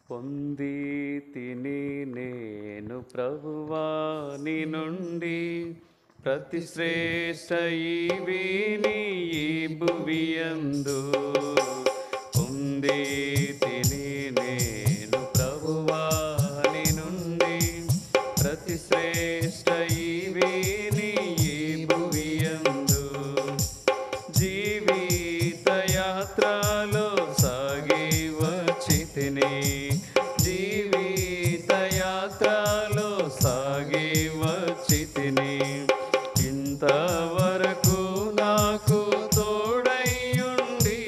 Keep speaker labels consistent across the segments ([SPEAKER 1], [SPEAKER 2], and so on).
[SPEAKER 1] పొంది తిని నేను ప్రభువాని నుండి ప్రతి శ్రేష్ఠ ఈవిని ఈ భువియందు. పొంది తిని నేను ప్రభువాని నుండి ప్రతి శ్రేష్ఠ ఈవిని ఈ భువియందు. జీవిత యాత్రలో సాగి వచ్చితిని, జీవిత యాత్రలో సాగి వచ్చితిని. ఇంతవరకు నాకు తోడయ్యుండి,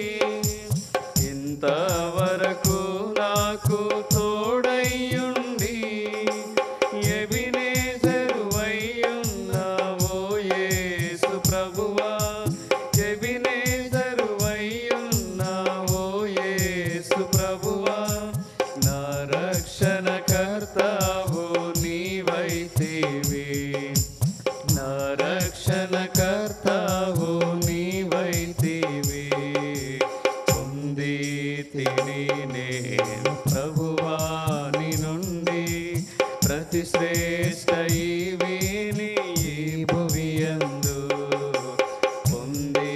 [SPEAKER 1] ఇంతవరకు నాకు తోడయ్యుండి, ఎబినేజరువయ్యున్నావో యేసు ప్రభువా, ఎబినేజరువయ్యున్నావో యేసు ప్రభువా. నా రక్షణకర్తావు నీవైతివి, నా రక్షణకర్తావు నీవైతివి. పొంది తిని నేను ప్రభువాని నుండి ప్రతి శ్రేష్ఠ ఈవిని ఈ భువియందు. పొంది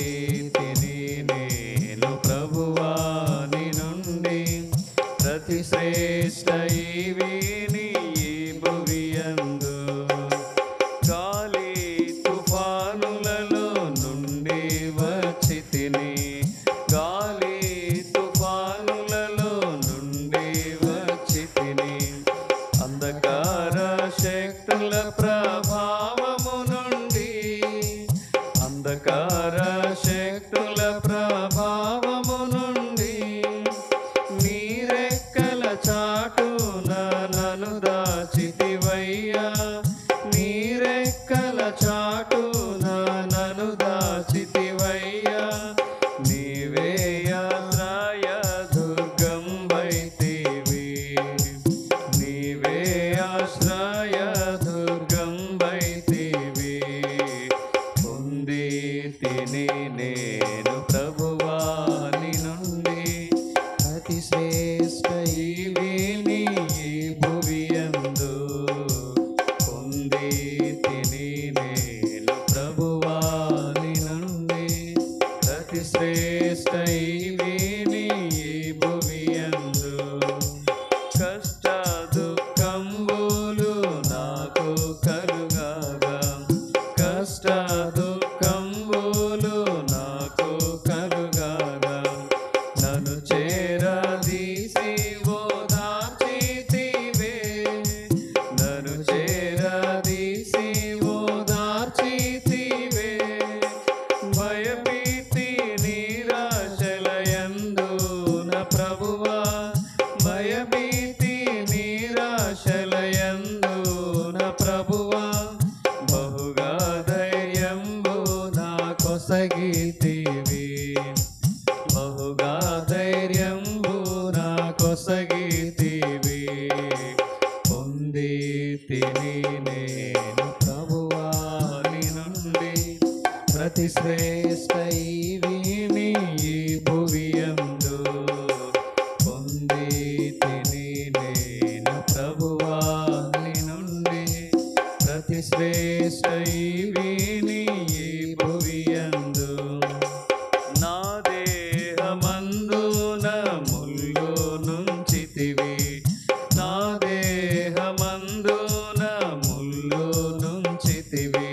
[SPEAKER 1] తిని నేను ప్రభువాని నుండి ప్రతి శ్రేష్ఠ ఈవిని ఈ భువియందు. గాలి తుఫానులలో నుండి వచ్చితిని, గాలి తుఫానులలో నుండి వచ్చితిని. అంధకార శక్తుల ప్రభావము నుండి, అంధకార శక్తుల ప్రభావము నుండి నీరెక్కల చాటున నన్ను దాచితివయ్యా, నీరెక్కల చాటున నన్ను దాచితివయ్యా. నీవే ఆశ్రయ దుర్గం వైతివి, నీవే ఆశ్రయ దుర్గం వైతివి. పొంది తిని నేను ప్రభువాని నుండి అతి శ్రేష్ఠ ఈవిని ఈ భువియందు. పొంది తిని నేను ప్రభువాని నుండి అతి శ్రేష్ఠ ఈవిని ఈ భువియందు. కష్ట దుఃఖంబులు నాకు కలుగగా, కష్ట దుఃఖంబులు నాకు కలుగగా, నన్ను చేరదీసి ఓదార్చితివే, నన్ను చేరదీసి ఓదార్చితివే. భయభీతి నిరాశలయందు నా ప్రభువా, భయభీతి నిరాశలయందు నా ప్రభువా. బహుగా ధైర్యంబు నా కొసగితివి, బహుగా ధైర్యంబు నా కొసగితివి. పొంది తిని నేను ప్రభువాని నుండి ప్రతి శ్రేష్ఠ ఈవిని ఈ భువియందు. పొంది తిని నేను ప్రభువాని నుండి ప్రతి శ్రేష్ఠ ఈవిని ఈ భువియందు. నా దేహమందున ముళ్ళు నుంచితివి, నా దేహమందున ముళ్ళు నుంచితివి.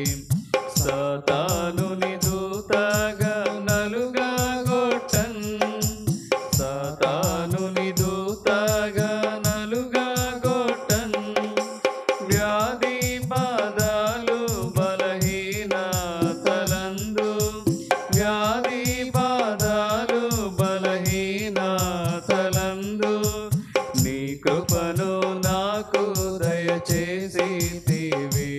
[SPEAKER 1] సాతానుని దూతగా నలుగా గొట్టన్, సాతానుని దూతగా నలుగా గొట్టన్. వ్యాధి బాధలు బలహీనతలందు, వ్యాధి బాధలు బలహీనతలందు నీ కృపను నాకు దయచేసితివి,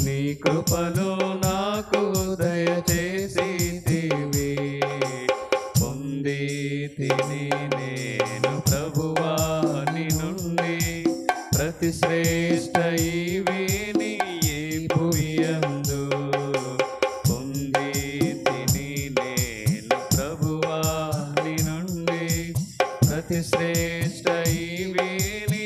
[SPEAKER 1] నీ కృపను నాకు దయచేసితివి. పొంది తిని నేను ప్రభువాని నుండి ప్రతి శ్రేష్ఠ ఈవిని ఈ భువియందు. పొంది తిని నేను ప్రభువాని నుండి ప్రతి శ్రేష్ట ఈవిని